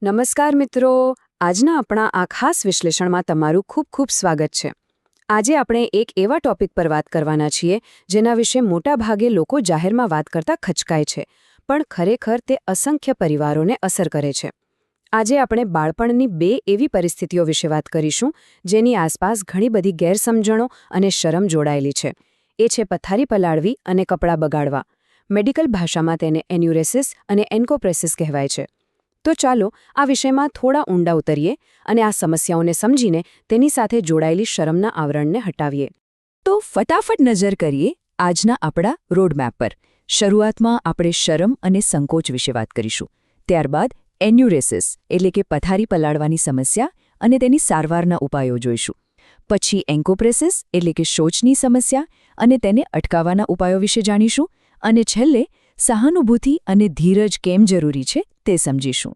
નમસ્કાર મિત્રો, આજના આપણા આ ખાસ વિશ્લેષણમાં તમારું ખૂબ ખૂબ સ્વાગત છે. આજે આપણે એક એવા ટોપિક પર વાત કરવાના છીએ જેના વિશે મોટાભાગે લોકો જાહેરમાં વાત કરતા ખચકાય છે, પણ ખરેખર તે અસંખ્ય પરિવારોને અસર કરે છે. આજે આપણે બાળપણની બે એવી પરિસ્થિતિઓ વિશે વાત કરીશું જેની આસપાસ ઘણી બધી ગેરસમજણો અને શરમ જોડાયેલી છે. એ છે પથારી પલાળવી અને કપડાં બગાડવા. મેડિકલ ભાષામાં તેને એન્યુરેસિસ અને એન્કોપ્રેસિસ કહેવાય છે. તો ચાલો આ વિષયમાં થોડા ઊંડા ઉતરીએ અને આ સમસ્યાઓને સમજીને તેની સાથે જોડાયેલી શરમના આવરણને હટાવીએ. તો ફટાફટ નજર કરીએ આજના આપણા રોડમેપ પર. શરૂઆતમાં આપણે શરમ અને સંકોચ વિશે વાત કરીશું. ત્યારબાદ એન્યુરેસિસ એટલે કે પથારી પલાળવાની સમસ્યા અને તેની સારવારના ઉપાયો જોઈશું. પછી એન્કોપ્રેસિસ એટલે કે શૌચની સમસ્યા અને તેને અટકાવવાના ઉપાયો વિશે જાણીશું. અને છેલ્લે સહાનુભૂતિ અને ધીરજ કેમ જરૂરી છે તે સમજીશું.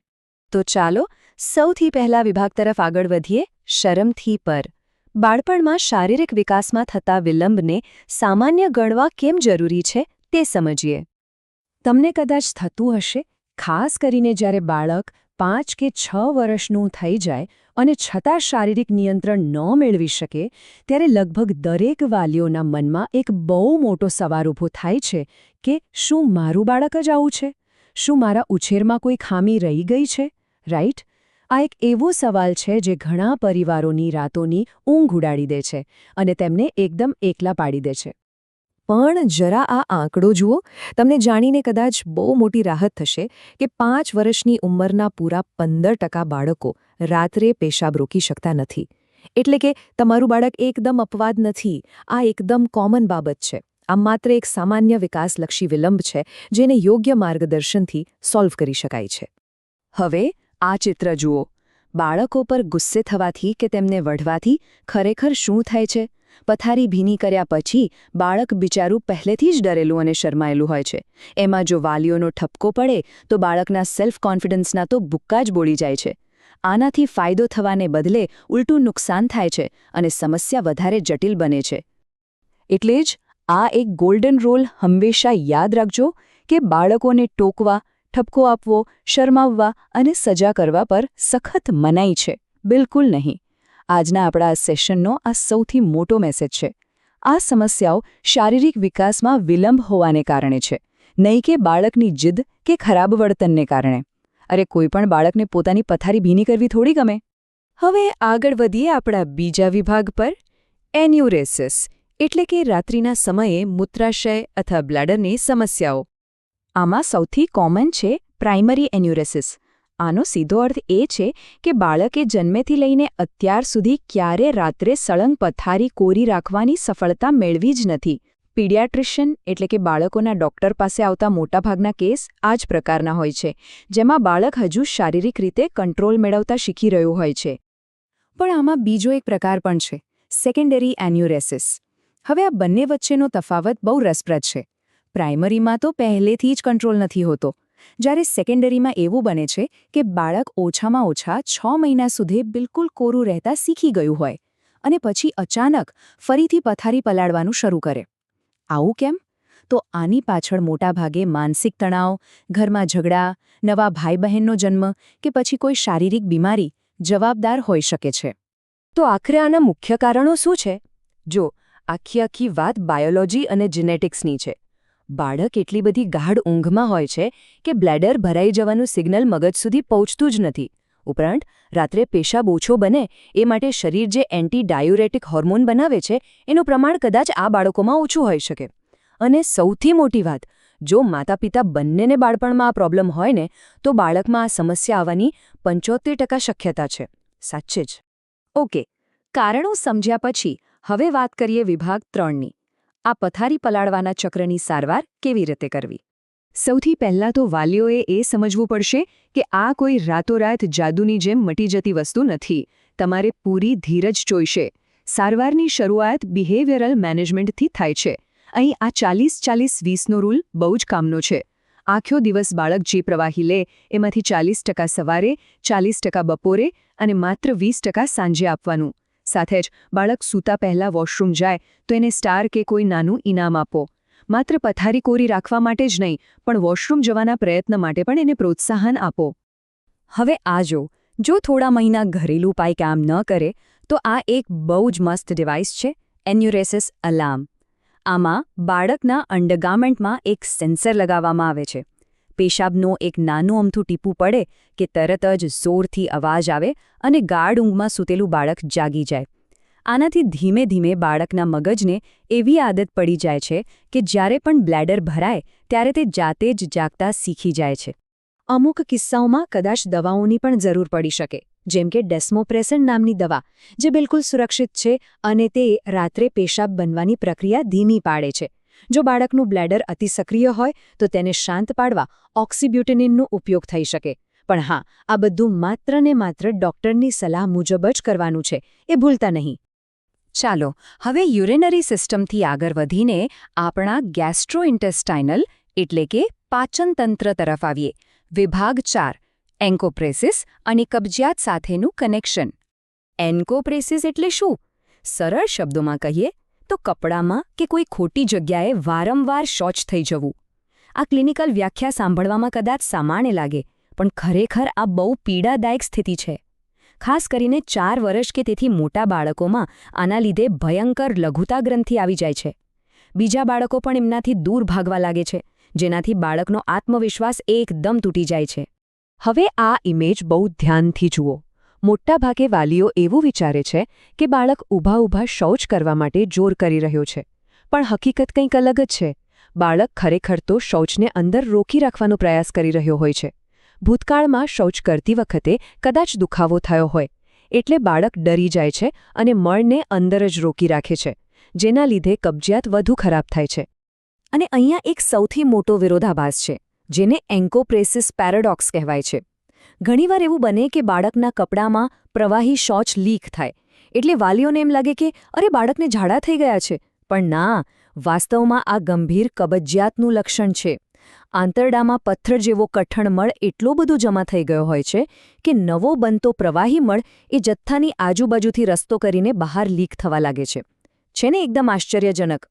તો ચાલો સૌથી પહેલા વિભાગ તરફ આગળ વધીએ, શરમથી પર. બાળપણમાં શારીરિક વિકાસમાં થતા વિલંબને સામાન્ય ગણવા કેમ જરૂરી છે તે સમજીએ. તમને કદાચ થતું હશે, ખાસ કરીને જ્યારે બાળક 5 કે 6 વર્ષનું થઈ જાય અને છતાં શારીરિક નિયંત્રણ ન મેળવી શકે, ત્યારે લગભગ દરેક વાલીઓના મનમાં એક બહુ મોટો સવાલ ઊભો થાય છે કે શું મારું બાળક જ આવું છે? શું મારા ઉછેરમાં કોઈ ખામી રહી ગઈ છે? રાઈટ? આ એક એવો સવાલ છે જે ઘણા પરિવારોની રાતોની ઊંઘ ઉડાડી દે છે અને તેમને એકદમ એકલા પાડી દે છે. પણ જરા આ આંકડો જુઓ, તમને જાણીને કદાચ બહુ મોટી રાહત થશે કે 5 વર્ષની ઉંમરના પૂરા 15% બાળકો રાત્રે પેશાબ રોકી શકતા નથી. એટલે કે તમારું બાળક એકદમ અપવાદ નથી, આ એકદમ કોમન બાબત છે. આ માત્ર એક સામાન્ય વિકાસલક્ષી વિલંબ છે જેને યોગ્ય માર્ગદર્શનથી સોલ્વ કરી શકાય છે. હવે આ ચિત્ર જુઓ. બાળકો પર ગુસ્સે થવાથી કે તેમને વઢવાથી ખરેખર શું થાય છે? પથારી ભીની કર્યા પછી બાળક બિચારું પહેલેથી જ ડરેલું અને શરમાયેલું હોય છે. એમાં જો વાલીઓનો ઠપકો પડે તો બાળકના સેલ્ફ કોન્ફિડન્સના તો બુક્કા જ બોળી જાય છે. આનાથી ફાયદો થવાને બદલે ઉલટું નુકસાન થાય છે અને સમસ્યા વધારે જટિલ બને છે. એટલે જ આ એક ગોલ્ડન રૂલ હંમેશા યાદ રાખજો કે બાળકોને ટોકવા, ઠપકો આપવો, શરમાવવા અને સજા કરવા પર સખત મનાઈ છે. બિલકુલ નહીં. આજના આપણા આ સેશનનો આ સૌથી મોટો મેસેજ છે. આ સમસ્યાઓ શારીરિક વિકાસમાં વિલંબ હોવાને કારણે છે, નહીં કે બાળકની જિદ કે ખરાબ વર્તનને કારણે. અરે કોઈ પણ બાળકને પોતાની પથારી ભીની કરવી થોડી ગમે. હવે આગળ વધીએ આપણા બીજા વિભાગ પર, એન્યુરેસિસ એટલે કે રાત્રિના સમયે મૂત્રાશય અથવા બ્લેડરની સમસ્યાઓ. આમાં સૌથી કોમન છે પ્રાઇમરી એન્યુરેસિસ. આનો સીધો અર્થ એ છે કે બાળકે જન્મેથી લઈને અત્યાર સુધી ક્યારે રાત્રે સળંગ પથારી કોરી રાખવાની સફળતા મેળવી જ નથી. પીડિયાટ્રિશિયન એટલે કે બાળકોના ડોક્ટર પાસે આવતા મોટાભાગના કેસ આ જ પ્રકારના હોય છે, જેમાં બાળક હજુ શારીરિક રીતે કંટ્રોલ મેળવતા શીખી રહ્યું હોય છે. પણ આમાં બીજો એક પ્રકાર પણ છે, સેકન્ડરી એન્યુરેસિસ. હવે આ બંને વચ્ચેનો તફાવત બહુ રસપ્રદ છે. પ્રાઇમરીમાં તો પહેલેથી જ કંટ્રોલ નથી હોતો, જ્યારે સેકન્ડરીમાં એવું બને છે કે બાળક ઓછામાં ઓછા 6 મહિના સુધી બિલકુલ કોરું રહેતા શીખી ગયું હોય અને પછી અચાનક ફરીથી પથારી પલાળવાનું શરૂ કરે. આવું કેમ? તો આની પાછળ મોટાભાગે માનસિક તણાવ, ઘરમાં ઝઘડા, નવા ભાઈ બહેનનો જન્મ કે પછી કોઈ શારીરિક બીમારી જવાબદાર હોઈ શકે છે. તો આખરે આના મુખ્ય કારણો શું છે? જો આખી વાત બાયોલોજી અને જીનેટિક્સની છે. બાળક એટલી બધી ગાઢ ઊંઘમાં હોય છે કે બ્લેડર ભરાઈ જવાનું સિગ્નલ મગજ સુધી પહોંચતું જ નથી. ઉપરાંત રાત્રે પેશાબ ઓછો બને એ માટે શરીર જે એન્ટી ડાયુરેટિક હોર્મોન બનાવે છે એનું પ્રમાણ કદાચ આ બાળકોમાં ઓછું હોઈ શકે. અને સૌથી મોટી વાત, જો માતા પિતા બંનેને બાળપણમાં આ પ્રોબ્લેમ હોય ને તો બાળકમાં આ સમસ્યા આવવાની 75% શક્યતા છે. સાચે જ. ઓકે, કારણો સમજ્યા પછી હવે વાત કરીએ વિભાગ 3ની. આ પથારી પલાળવાના ચક્રની સારવાર કેવી રીતે કરવી? સૌથી પહેલાં તો વાલીઓએ એ સમજવું પડશે કે આ કોઈ રાતોરાત જાદુની જેમ મટી જતી વસ્તુ નથી. તમારે પૂરી ધીરજ જોઈશે. સારવારની શરૂઆત બિહેવિયરલ મેનેજમેન્ટથી થાય છે. અહીં આ 40-40-20નો રૂલ બહુ જ કામનો છે. આખો દિવસ બાળક જે પ્રવાહી લે એમાંથી 40% સવારે, 40% બપોરે અને માત્ર 20% સાંજે આપવાનું. સાથે જ બાળક સૂતા પહેલાં વોશરૂમ જાય તો એને સ્ટાર કે કોઈ નાનું ઇનામ આપો. માત્ર પથારી કોરી રાખવા માટે જ નહીં, પણ વોશરૂમ જવાના પ્રયત્ન માટે પણ એને પ્રોત્સાહન આપો. હવે આ જો થોડા મહિના ઘરેલું ઉપાય કામ ન કરે તો આ એક બહુ જ મસ્ત ડિવાઇસ છે એન્યુરેસિસ અલાર્મ. આમાં બાળકના અંડરગાર્મેન્ટમાં એક સેન્સર લગાવવામાં આવે છે. પેશાબનું એક નાનું અમથું ટીપું પડે કે તરત જ જોરથી અવાજ આવે અને ગાઢ ઊંઘમાં સૂતેલું બાળક જાગી જાય. આનાથી ધીમે ધીમે બાળકના મગજને એવી આદત પડી જાય છે કે જ્યારે પણ બ્લેડર ભરાય ત્યારે તે જાતે જ જાગતા શીખી જાય છે. અમુક કિસ્સાઓમાં કદાચ દવાઓની પણ જરૂર પડી શકે, જેમ કે ડેસ્મોપ્રેસન નામની દવા, જે બિલકુલ સુરક્ષિત છે અને તે રાત્રે પેશાબ બનવાની પ્રક્રિયા ધીમી પાડે છે. જો બાળકનું બ્લેડર અતિ સક્રિય હોય તો તેને શાંત પાડવા ઓક્સિબ્યુટેનિનનો ઉપયોગ થઈ શકે. પણ હા, આ બધું માત્ર ને માત્ર ડૉક્ટરની સલાહ મુજબ જ કરવાનું છે, એ ભૂલતા નહીં. ચાલો હવે યુરિનરી સિસ્ટમથી આગળ વધીને આપણા ગેસ્ટ્રોઇન્ટેસ્ટાઇનલ એટલે કે પાચનતંત્ર તરફ આવીએ. વિભાગ 4 એન્કોપ્રેસિસ અને કબજિયાત સાથેનું કનેક્શન. એન્કોપ્રેસિસ એટલે શું? સરળ શબ્દોમાં કહીએ તો કપડામાં કે કોઈ ખોટી જગ્યાએ વારંવાર શૌચ થઈ જવું. આ ક્લિનિકલ વ્યાખ્યા સાંભળવામાં કદાચ સામાન્ય લાગે, પણ ખરેખર આ બહુ પીડાદાયક સ્થિતિ છે. ખાસ કરીને 4 વર્ષ કે તેથી મોટા બાળકોમાં આના લીધે ભયંકર લઘુતા ગ્રંથિ આવી જાય છે. બીજા બાળકો પણ એમનાથી દૂર ભાગવા લાગે છે, જેનાથી બાળકનો આત્મવિશ્વાસ એકદમ તૂટી જાય છે. હવે આ ઇમેજ બહુ ધ્યાનથી જુઓ. મોટાભાગે વાલીઓ એવું વિચારે છે કે બાળક ઊભા શૌચ કરવા માટે જોર કરી રહ્યો છે, પણ હકીકત કંઈક અલગ જ છે. બાળક ખરેખર તો શૌચને અંદર રોકી રાખવાનો પ્રયાસ કરી રહ્યો હોય છે. ભૂતકાળમાં શૌચ કરતી વખતે કદાચ દુખાવો થયો હોય, એટલે બાળક ડરી જાય છે અને મળને અંદર જ રોકી રાખે છે, જેના લીધે કબજિયાત વધુ ખરાબ થાય છે. અને અહીંયા એક સૌથી મોટો વિરોધાભાસ છે, જેને એન્કોપ્રેસિસ પેરાડોક્સ કહેવાય છે. ઘણીવાર એવું બને કે બાળકના કપડામાં પ્રવાહી શૌચ લીક થાય, એટલે વાલીઓને એમ લાગે કે અરે બાળકને ઝાડા થઈ ગયા છે. પણ ના, વાસ્તવમાં આ ગંભીર કબજિયાતનું લક્ષણ છે. આંતરડામાં પથ્થર જેવો કઠણ મળ એટલો બધો જમા થઈ ગયો હોય છે કે નવો બનતો પ્રવાહી મળ એ જથ્થાની આજુબાજુથી રસ્તો કરીને બહાર લીક થવા લાગે છે. છે ને એકદમ આશ્ચર્યજનક?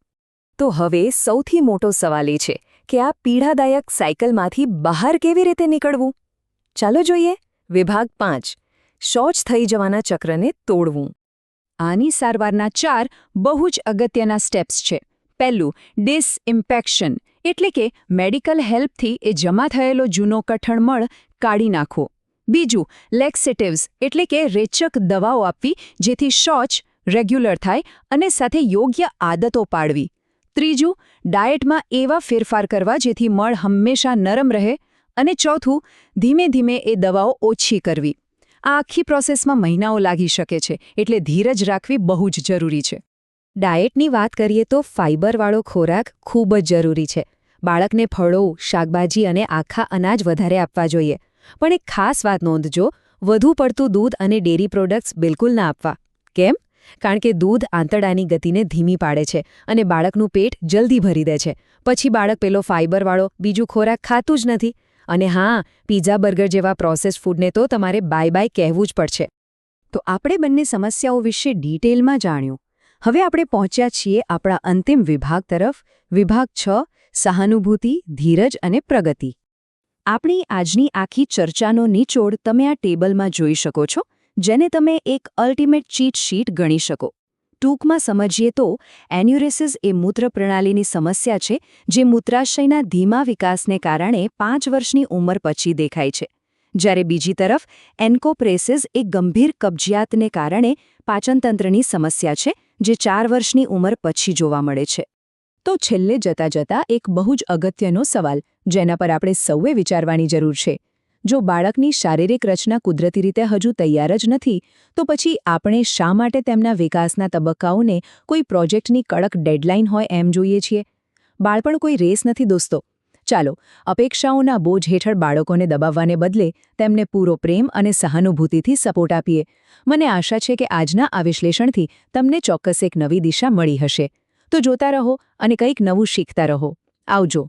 તો હવે સૌથી મોટો સવાલ એ છે કે આ પીડાદાયક સાયકલમાંથી બહાર કેવી રીતે નીકળવું? ચાલો જોઈએ. વિભાગ 5 શૌચ થઈ જવાના ચક્રને તોડવું. આની સારવારના 4 બહુ જ અગત્યના સ્ટેપ્સ છે. પહેલું, ડિસઇમ્પેક્શન એટલે કે મેડિકલ હેલ્પથી એ જમા થયેલો જૂનો કઠણ મળ કાઢી નાખવો. બીજું, લેક્સેટિવ્સ એટલે કે રેચક દવાઓ આપવી, જેથી શૌચ રેગ્યુલર થાય અને સાથે યોગ્ય આદતો પાડવી. ત્રીજું, ડાયટમાં એવા ફેરફાર કરવા જેથી મળ હંમેશા નરમ રહે. અને ચોથું, ધીમે ધીમે એ દવાઓ ઓછી કરવી. આ આખી પ્રોસેસમાં મહિનાઓ લાગી શકે છે, એટલે ધીરજ રાખવી બહુ જ જરૂરી છે. ડાયટની વાત કરીએ તો ફાઇબરવાળો ખોરાક ખૂબ જ જરૂરી છે. બાળકને ફળો, શાકભાજી અને આખા અનાજ વધારે આપવા જોઈએ. પણ એક ખાસ વાત નોંધજો, વધુ પડતું દૂધ અને ડેરી પ્રોડક્ટ્સ બિલકુલ ના આપવા. કેમ? કારણ કે દૂધ આંતરડાની ગતિને ધીમી પાડે છે અને બાળકનું પેટ જલ્દી ભરી દે છે. પછી બાળક પેલો ફાઇબરવાળો બીજું ખોરાક ખાતું જ નથી. અને હા, પીઝા બર્ગર જેવા પ્રોસેસ્ડ ફૂડને તો તમારે બાય બાય કહેવું જ પડશે. તો આપણે બંને સમસ્યાઓ વિશે ડિટેલમાં જાણ્યું. હવે આપણે પહોંચ્યા છીએ આપણા અંતિમ વિભાગ તરફ. વિભાગ 6 સહાનુભૂતિ, ધીરજ અને પ્રગતિ. આપણી આજની આખી ચર્ચાનો નિચોડ તમે આ ટેબલમાં જોઈ શકો છો, જેને તમે એક અલ્ટિમેટ ચીટ શીટ ગણી શકો. ટૂંકમાં સમજીએ તો એન્યુરેસિસ એ મૂત્ર પ્રણાલીની સમસ્યા છે જે મૂત્રાશયના ધીમા વિકાસને કારણે 5 વર્ષની ઉંમર પછી દેખાય છે. જ્યારે બીજી તરફ એન્કોપ્રેસિસ એ ગંભીર કબજિયાતને કારણે પાચનતંત્રની સમસ્યા છે જે 4 વર્ષની ઉંમર પછી જોવા મળે છે. તો છેલ્લે જતાં એક બહુ જ અગત્યનો સવાલ, જેના પર આપણે સૌએ વિચારવાની જરૂર છે. જો બાળકની શારીરિક રચના કુદરતી રીતે હજુ તૈયાર જ નથી, તો પછી આપણે શા માટે તેમના વિકાસના તબક્કાઓને કોઈ પ્રોજેક્ટની કડક ડેડલાઇન હોય એમ જોઈએ છીએ? બાળપણ કોઈ રેસ નથી દોસ્તો. ચાલો, અપેક્ષાઓના બોજ હેઠળ બાળકોને દબાવવાને બદલે તેમને પૂરો પ્રેમ અને સહાનુભૂતિથી સપોર્ટ આપીએ. મને આશા છે કે આજના આ વિશ્લેષણથી તમને ચોક્કસ એક નવી દિશા મળી હશે. તો જોતા રહો અને કંઈક નવું શીખતા રહો. આવજો.